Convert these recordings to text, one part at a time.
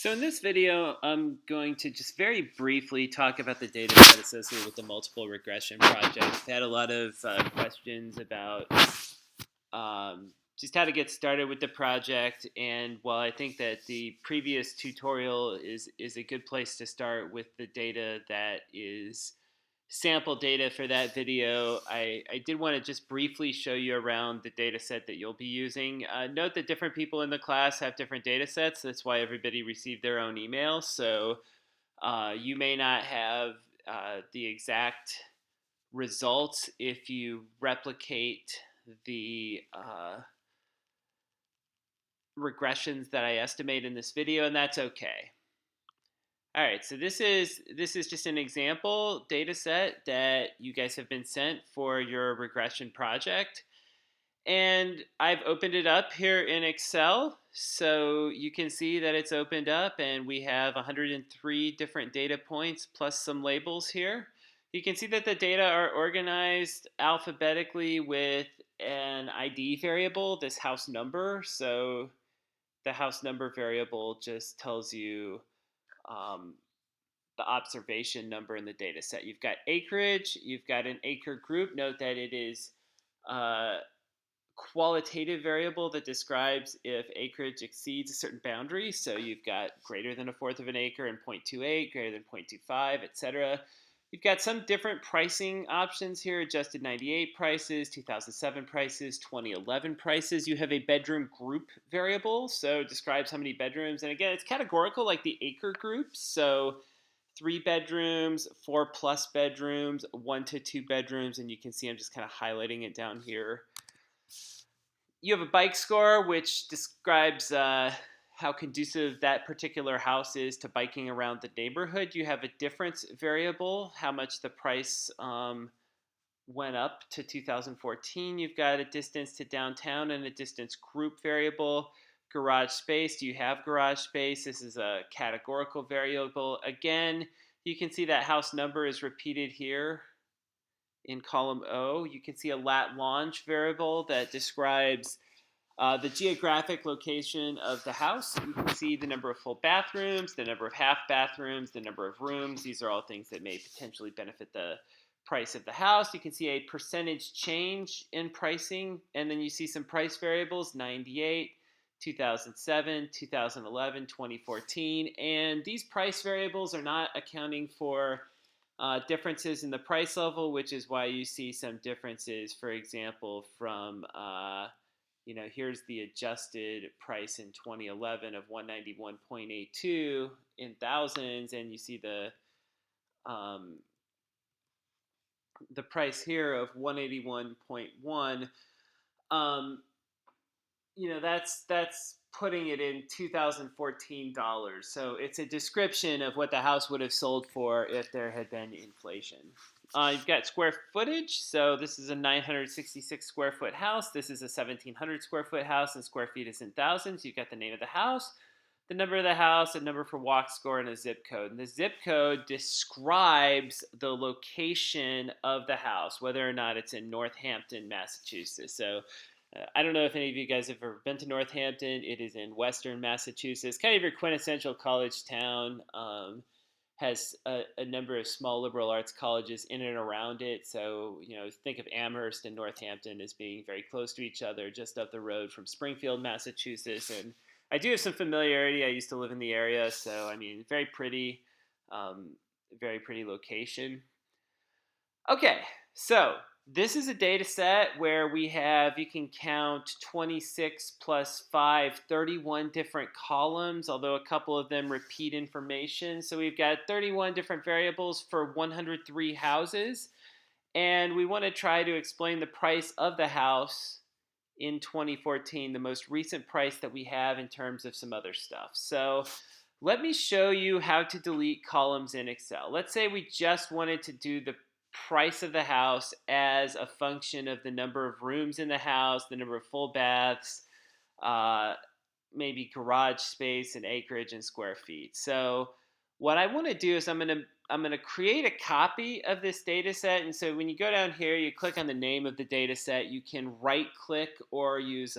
So in this video, I'm going to just very briefly talk about the data set associated with the multiple regression project. I've had a lot of questions about just how to get started with the project, and while I think that the previous tutorial is a good place to start with the data that is sample data for that video, I did want to just briefly show you around the data set that you'll be using. Note that different people in the class have different data sets. That's why everybody received their own email. So you may not have the exact results if you replicate the regressions that I estimate in this video, and that's okay. All right, so this is just an example data set that you guys have been sent for your regression project. And I've opened it up here in Excel, so you can see that it's opened up and we have 103 different data points plus some labels here. You can see that the data are organized alphabetically with an ID variable, this house number. So the house number variable just tells you the observation number in the data set. You've got acreage, you've got an acre group. Note that it is a qualitative variable that describes if acreage exceeds a certain boundary. So you've got greater than a fourth of an acre and 0.28, greater than 0.25, etc. You've got some different pricing options here, adjusted 98 prices, 2007 prices, 2011 prices. You have a bedroom group variable, so it describes how many bedrooms. And again, it's categorical like the acre groups. So 3 bedrooms, 4+ bedrooms, 1 to 2 bedrooms, and you can see I'm just kind of highlighting it down here. You have a bike score, which describes how conducive that particular house is to biking around the neighborhood. You have a difference variable, how much the price went up to 2014. You've got a distance to downtown and a distance group variable. Garage space, do you have garage space? This is a categorical variable. Again, you can see that house number is repeated here in column O. You can see a lat longe variable that describes the geographic location of the house. You can see the number of full bathrooms, the number of half bathrooms, the number of rooms. These are all things that may potentially benefit the price of the house. You can see a percentage change in pricing, and then you see some price variables, 98, 2007, 2011, 2014, and these price variables are not accounting for differences in the price level, which is why you see some differences, for example, from here's the adjusted price in 2011 of 191.82 in thousands, and you see the price here of 181.1. That's putting it in 2014 dollars. So it's a description of what the house would have sold for if there had been inflation. You've got square footage. So this is a 966 square foot house. This is a 1,700 square foot house, and square feet is in thousands. You've got the name of the house, the number of the house, a number for walk score, and a zip code. And the zip code describes the location of the house, whether or not it's in Northampton, Massachusetts. So I don't know if any of you guys have ever been to Northampton. It is in western Massachusetts, kind of your quintessential college town. Has a number of small liberal arts colleges in and around it. So, think of Amherst and Northampton as being very close to each other, just up the road from Springfield, Massachusetts. And I do have some familiarity. I used to live in the area, so very pretty location. Okay, so this is a data set where we have, you can count 26 plus 5, 31 different columns, although a couple of them repeat information. So we've got 31 different variables for 103 houses, and we want to try to explain the price of the house in 2014, the most recent price that we have in terms of some other stuff. So let me show you how to delete columns in Excel. Let's say we just wanted to do the price of the house as a function of the number of rooms in the house, the number of full baths, maybe garage space and acreage and square feet. So what I want to do is I'm going to create a copy of this data set. And so when you go down here, you click on the name of the data set. You can right click or use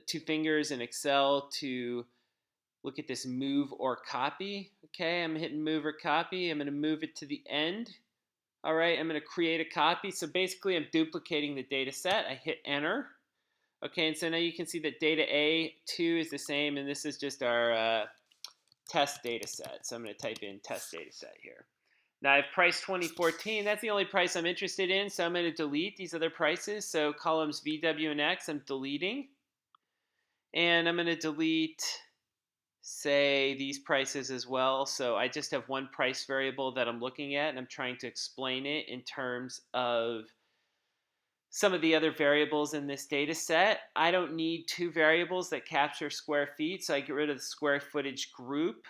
2 fingers in Excel to look at this move or copy. Okay, I'm hitting move or copy. I'm going to move it to the end. All right, I'm going to create a copy. So basically, I'm duplicating the data set. I hit enter. Okay, and so now you can see that data A2 is the same, and this is just our test data set. So I'm going to type in test data set here. Now I have price 2014. That's the only price I'm interested in, so I'm going to delete these other prices. So columns V, W, and X, I'm deleting. And I'm going to delete, say, these prices as well. So I just have one price variable that I'm looking at, and I'm trying to explain it in terms of some of the other variables in this data set. I don't need two variables that capture square feet, so I get rid of the square footage group.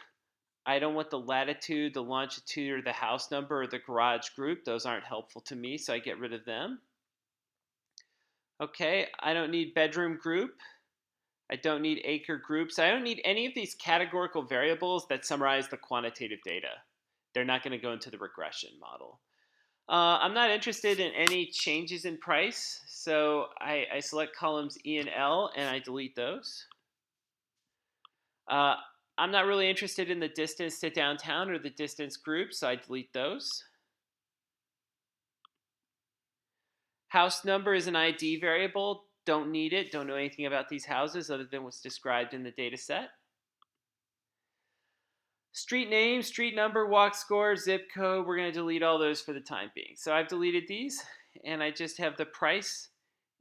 I don't want the latitude, the longitude, or the house number, or the garage group. Those aren't helpful to me, so I get rid of them. Okay, I don't need bedroom group. I don't need acre groups. I don't need any of these categorical variables that summarize the quantitative data. They're not going to go into the regression model. I'm not interested in any changes in price, so I select columns E and L, and I delete those. I'm not really interested in the distance to downtown or the distance group, so I delete those. House number is an ID variable. Don't need it. Don't know anything about these houses other than what's described in the data set. Street name, street number, walk score, zip code, we're going to delete all those for the time being. So I've deleted these, and I just have the price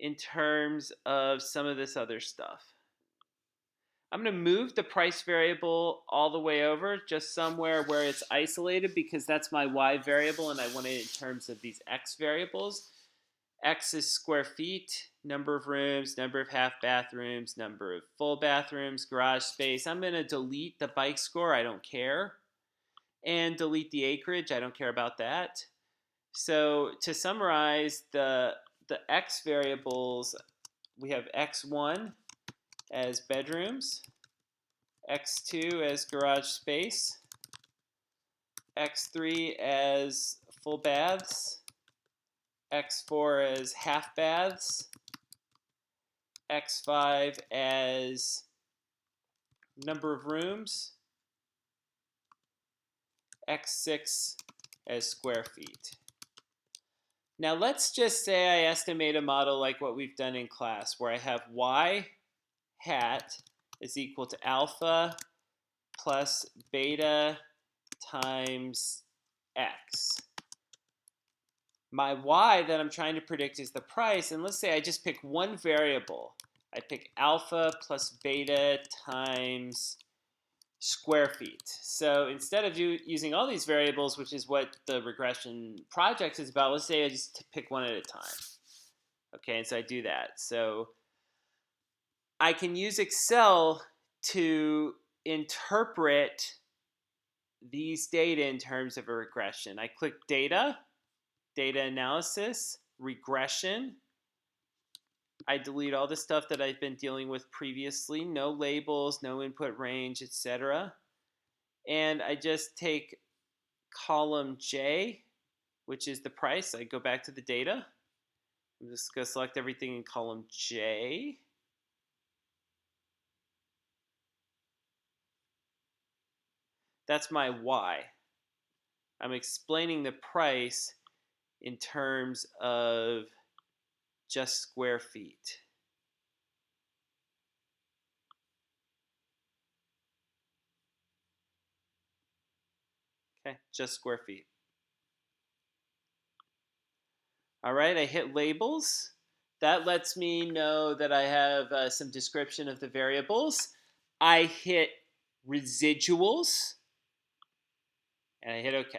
in terms of some of this other stuff. I'm going to move the price variable all the way over, just somewhere where it's isolated, because that's my Y variable, and I want it in terms of these X variables. X is square feet, number of rooms, number of half bathrooms, number of full bathrooms, garage space. I'm going to delete the bike score. I don't care. And delete the acreage. I don't care about that. So to summarize the X variables, we have X1 as bedrooms, X2 as garage space, X3 as full baths, X4 as half baths, X5 as number of rooms, X6 as square feet. Now let's just say I estimate a model like what we've done in class, where I have Y hat is equal to alpha plus beta times X. My Y that I'm trying to predict is the price, and let's say I just pick one variable. I pick alpha plus beta times square feet. So instead of using all these variables, which is what the regression project is about, let's say I just pick one at a time. Okay, and so I do that. So I can use Excel to interpret these data in terms of a regression. I click data, data analysis, regression. I delete all the stuff that I've been dealing with previously, no labels, no input range, etc. And I just take column J, which is the price. I go back to the data. I'm just going to select everything in column J. That's my Y. I'm explaining the price in terms of just square feet. Okay, just square feet. All right, I hit labels. That lets me know that I have some description of the variables. I hit residuals, and I hit OK.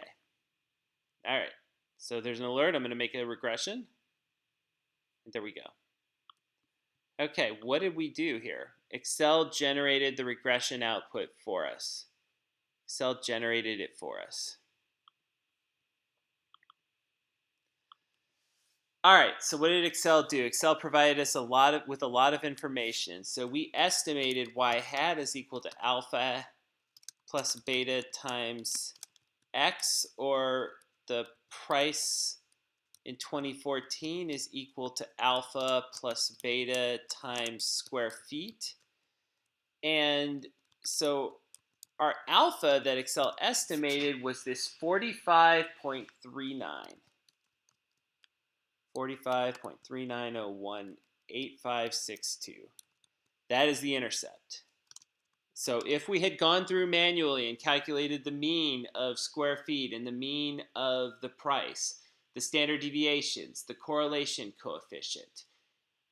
All right, so there's an alert. I'm going to make a regression. And there we go. Okay, what did we do here? Excel generated the regression output for us. Excel generated it for us. All right, so what did Excel do? Excel provided us with a lot of information. So we estimated Y hat is equal to alpha plus beta times X, or the price in 2014 is equal to alpha plus beta times square feet. And so our alpha that Excel estimated was this 45.39. 45.39018562. That is the intercept. So if we had gone through manually and calculated the mean of square feet and the mean of the price, the standard deviations, the correlation coefficient,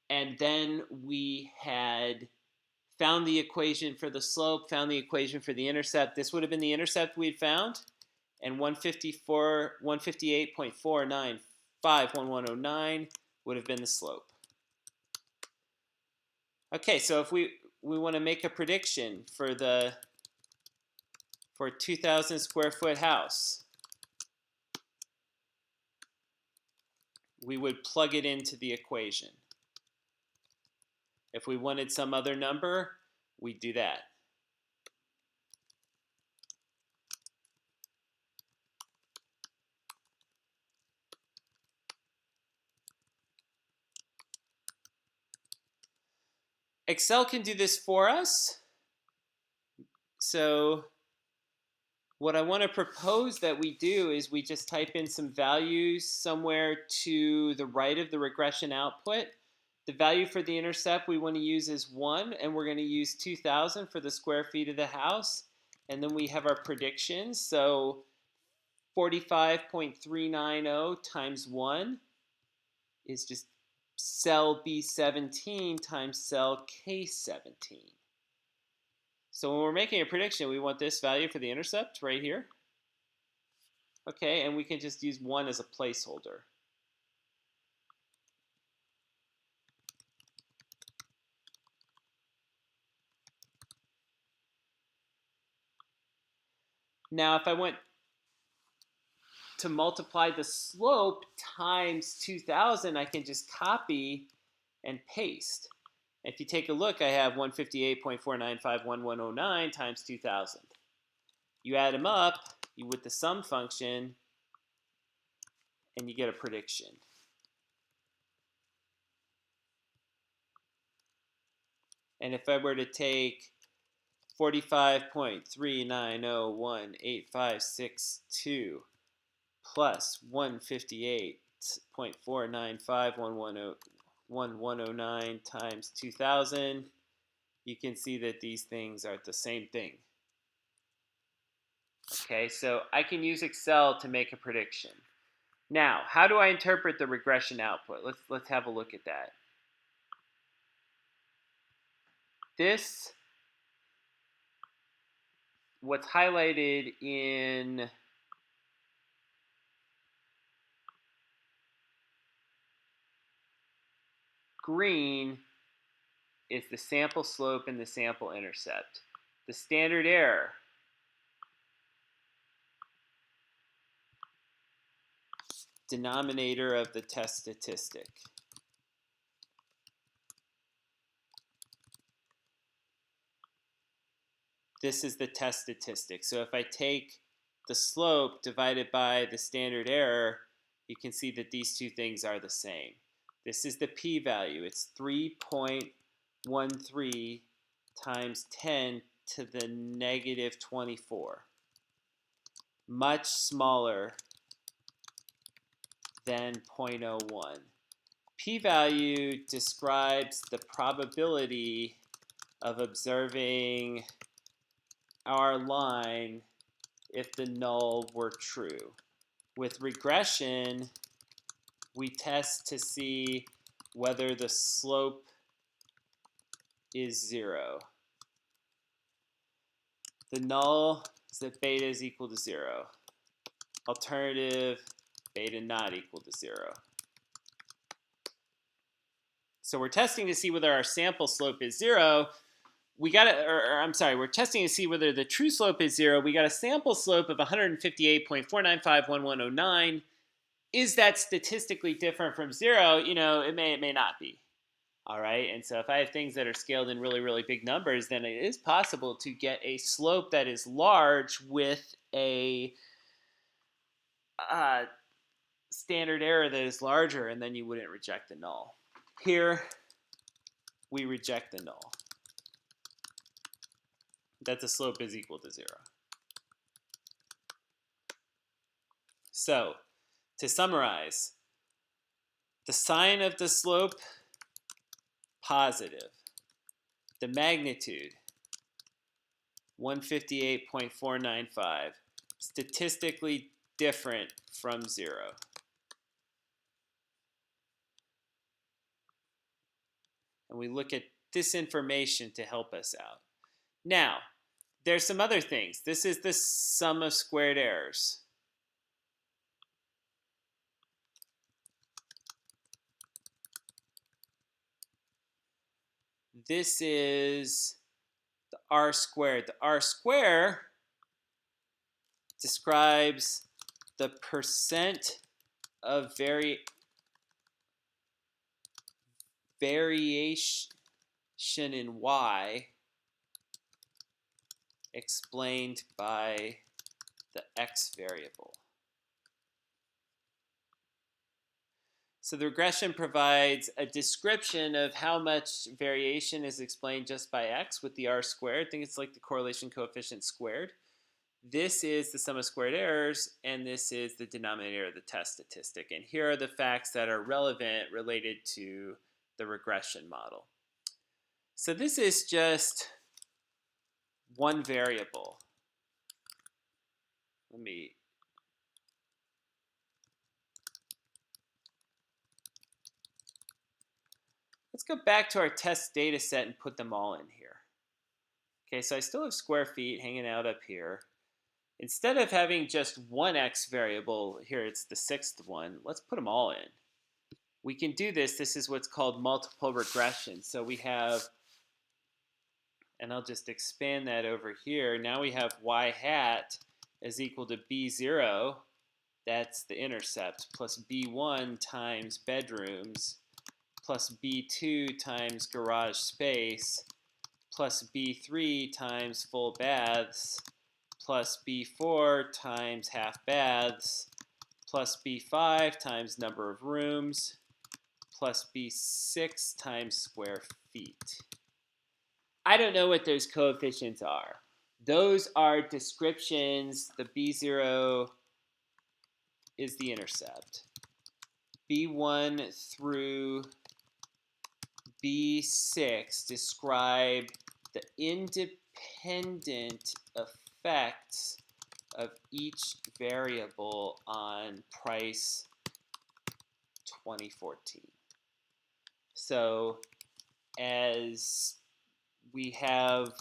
and then we had found the equation for the slope, found the equation for the intercept, this would have been the intercept we'd found, and 158.4951109 would have been the slope. Okay, so if we want to make a prediction for a 2,000 square foot house, we would plug it into the equation. If we wanted some other number, we'd do that. Excel can do this for us. So what I want to propose that we do is we just type in some values somewhere to the right of the regression output. The value for the intercept we want to use is 1, and we're going to use 2,000 for the square feet of the house. And then we have our predictions. So 45.390 times 1 is just cell B17 times cell K17. So when we're making a prediction, we want this value for the intercept right here. Okay, and we can just use 1 as a placeholder. Now, if I went to multiply the slope times 2,000, I can just copy and paste. If you take a look, I have 158.4951109 times 2,000. You add them up with the sum function, and you get a prediction. And if I were to take 45.3901852 plus 158.4951109 times 2,000, you can see that these things are the same thing. Okay, so I can use Excel to make a prediction. Now, how do I interpret the regression output? Let's have a look at that. This, what's highlighted in green is the sample slope and the sample intercept. The standard error, denominator of the test statistic. This is the test statistic. So if I take the slope divided by the standard error, you can see that these two things are the same. This is the p-value. It's 3.13 times 10 to the negative 24. Much smaller than 0.01. P-value describes the probability of observing our line if the null were true. With regression, we test to see whether the slope is 0. The null is that beta is equal to 0. Alternative, beta not equal to 0. So we're testing to see whether our sample slope is 0. We're testing to see whether the true slope is 0. We got a sample slope of 158.4951109. Is that statistically different from 0? You know, it may not be. All right, and so if I have things that are scaled in really, really big numbers, then it is possible to get a slope that is large with a standard error that is larger, and then you wouldn't reject the null. Here, we reject the null. that the slope is equal to 0. So, to summarize, the sign of the slope, positive. The magnitude, 158.495, statistically different from 0. And we look at this information to help us out. Now, there's some other things. This is the sum of squared errors. This is the R squared. The R squared describes the percent of variation in Y explained by the X variable. So the regression provides a description of how much variation is explained just by X with the R squared. I think it's like the correlation coefficient squared. This is the sum of squared errors, and this is the denominator of the test statistic. And here are the facts that are relevant related to the regression model. So this is just one variable. Let's go back to our test data set and put them all in here. Okay, so I still have square feet hanging out up here. Instead of having just one X variable, here it's the sixth one, let's put them all in. We can do this. This is what's called multiple regression. So we have, and I'll just expand that over here. Now we have Y hat is equal to B0, that's the intercept, plus B1 times bedrooms, plus B2 times garage space, plus B3 times full baths, plus B4 times half baths, plus B5 times number of rooms, plus B6 times square feet. I don't know what those coefficients are. Those are descriptions. The B0 is the intercept. B1 through B6 describe the independent effects of each variable on price 2014. So as we have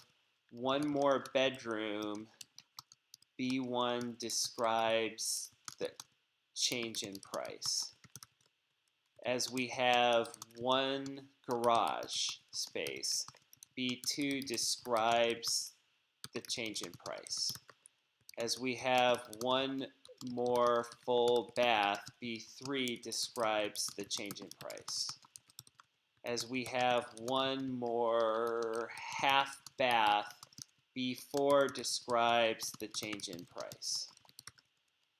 one more bedroom, B1 describes the change in price. As we have one garage space, B2 describes the change in price. As we have one more full bath, B3 describes the change in price. As we have one more half bath, B4 describes the change in price.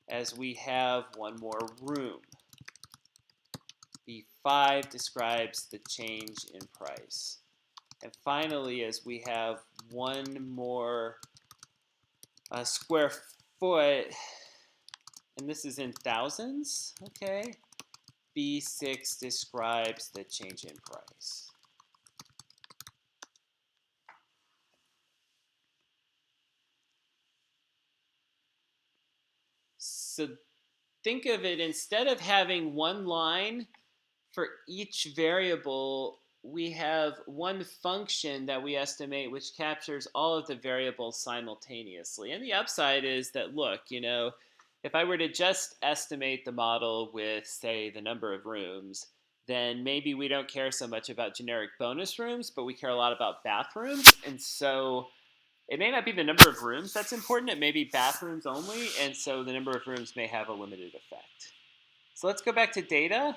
As we have one more room, B5 describes the change in price. And finally, as we have one more square foot, and this is in thousands, okay, B6 describes the change in price. So think of it, instead of having one line for each variable, we have one function that we estimate which captures all of the variables simultaneously. And the upside is that, look, you know, if I were to just estimate the model with, say, the number of rooms, then maybe we don't care so much about generic bonus rooms, but we care a lot about bathrooms. And so it may not be the number of rooms that's important. It may be bathrooms only. And so the number of rooms may have a limited effect. So let's go back to data.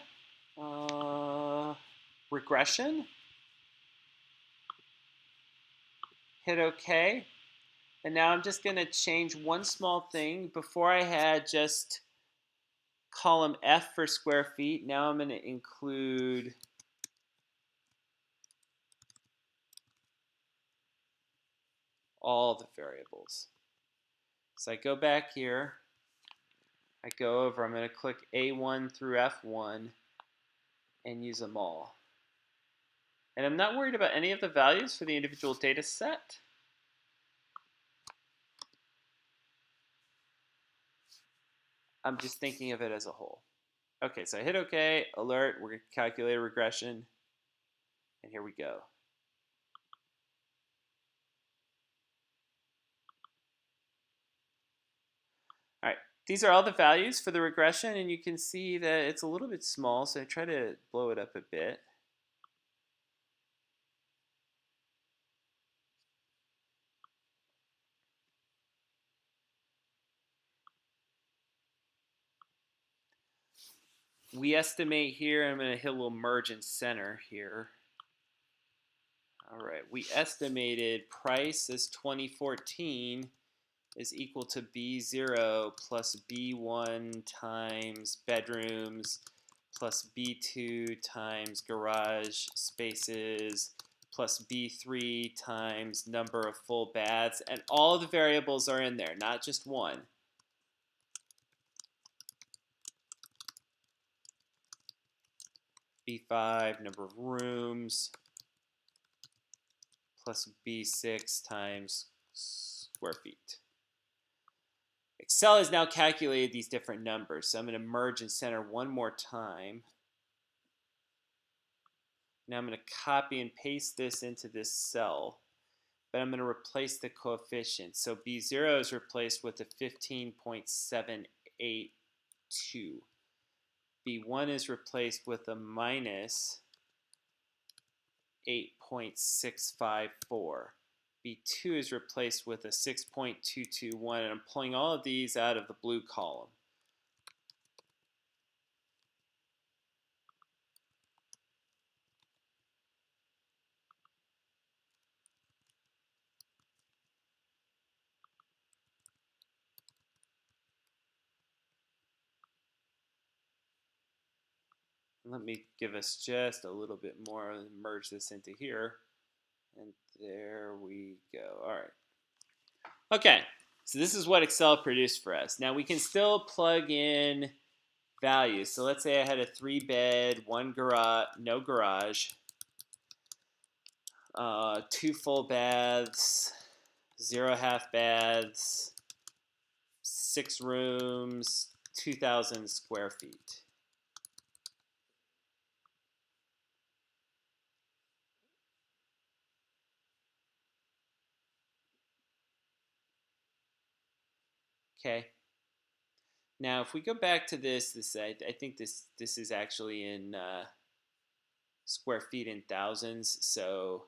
Regression. Hit OK. And now I'm just going to change one small thing. Before I had just column F for square feet. Now I'm going to include all the variables. So I go back here, I go over, I'm going to click A1 through F1 and use them all. And I'm not worried about any of the values for the individual data set. I'm just thinking of it as a whole. Okay, so I hit OK, alert, we're going to calculate a regression, and here we go. All right, these are all the values for the regression, and you can see that it's a little bit small, so I try to blow it up a bit. We estimate here, I'm going to hit a little merge and center here. All right, we estimated price as 2014 is equal to B0 plus B1 times bedrooms plus B2 times garage spaces plus B3 times number of full baths. And all the variables are in there, not just one. B5, number of rooms, plus B6 times square feet. Excel has now calculated these different numbers, so I'm going to merge and center one more time. Now I'm going to copy and paste this into this cell, but I'm going to replace the coefficient. So B0 is replaced with a 15.782. B1 is replaced with a minus 8.654. B2 is replaced with a 6.221, and I'm pulling all of these out of the blue column. Let me give us just a little bit more and merge this into here. And there we go. All right. Okay, so this is what Excel produced for us. Now we can still plug in values. So let's say I had a 3-bed, 1 garage, no garage, 2 full baths, 0 half baths, 6 rooms, 2,000 square feet. Okay. Now, if we go back to this I think this is actually in square feet in thousands. So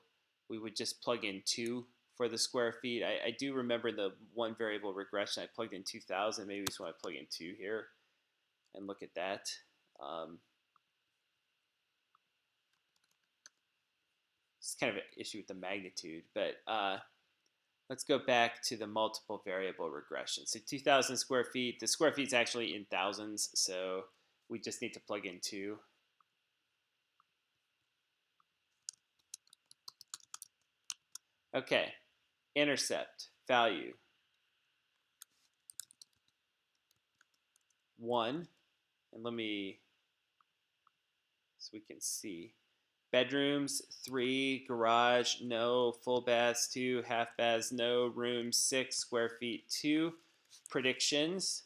we would just plug in 2 for the square feet. I do remember the one variable regression. I plugged in 2,000. Maybe we just want to plug in 2 here and look at that. It's kind of an issue with the magnitude, but let's go back to the multiple variable regression. So 2,000 square feet, the square feet is actually in thousands, so we just need to plug in 2. Okay, intercept, value, 1, and let me, so we can see. Bedrooms, 3, garage, no, full baths, 2, half baths, no, rooms, 6, square feet, 2. Predictions.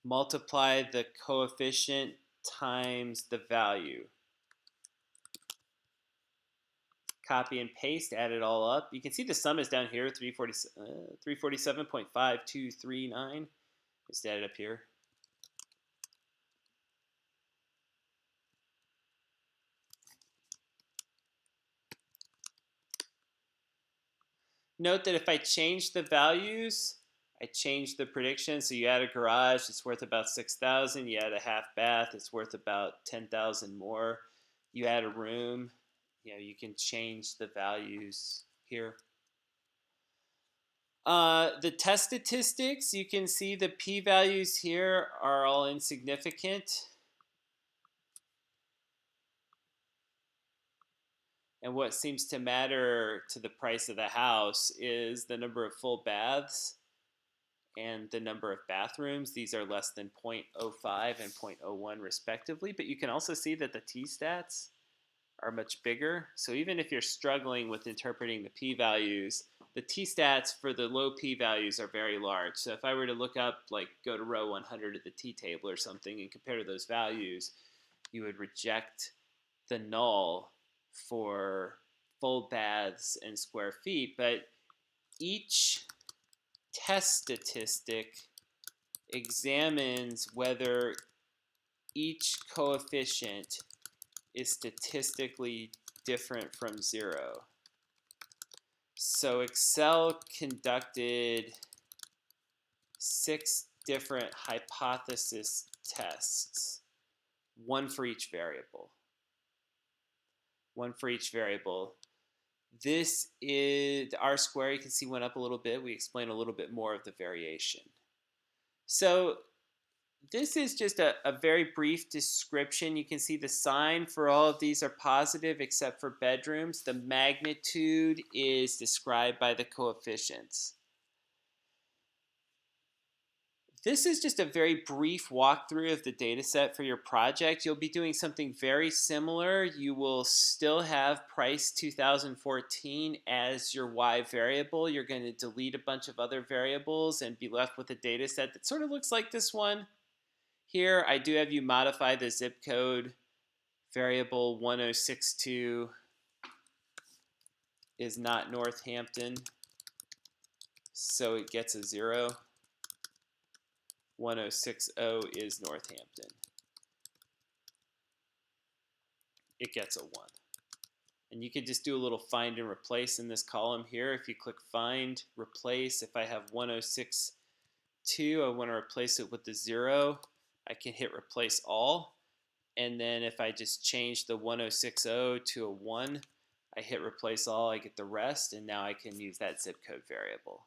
Multiply the coefficient times the value. Copy and paste, add it all up. You can see the sum is down here, 347.5239. Just add it up here. Note that if I change the values, I change the prediction. So you add a garage, it's worth about 6,000. You add a half bath, it's worth about 10,000 more. You add a room, you can change the values here. The test statistics, you can see the p-values here are all insignificant. And what seems to matter to the price of the house is the number of full baths and the number of bathrooms. These are less than 0.05 and 0.01 respectively, but you can also see that the t-stats are much bigger. So even if you're struggling with interpreting the p-values, the t-stats for the low p-values are very large. So if I were to look up, like go to row 100 of the t-table or something and compare to those values, you would reject the null for full baths and square feet. But each test statistic examines whether each coefficient is statistically different from 0. So Excel conducted 6 different hypothesis tests, one for each variable. One for each variable. This is R square, you can see went up a little bit. We explain a little bit more of the variation. So this is just a very brief description. You can see the sign for all of these are positive except for bedrooms. The magnitude is described by the coefficients. This is just a very brief walkthrough of the data set for your project. You'll be doing something very similar. You will still have price 2014 as your Y variable. You're going to delete a bunch of other variables and be left with a data set that sort of looks like this one. Here, I do have you modify the zip code. Variable 1062 is not Northampton, so it gets a 0. 1060 is Northampton. It gets a 1. And you can just do a little find and replace in this column here. If you click find, replace, if I have 1062, I want to replace it with the 0. I can hit replace all. And then if I just change the 1060 to a 1, I hit replace all, I get the rest, and now I can use that zip code variable.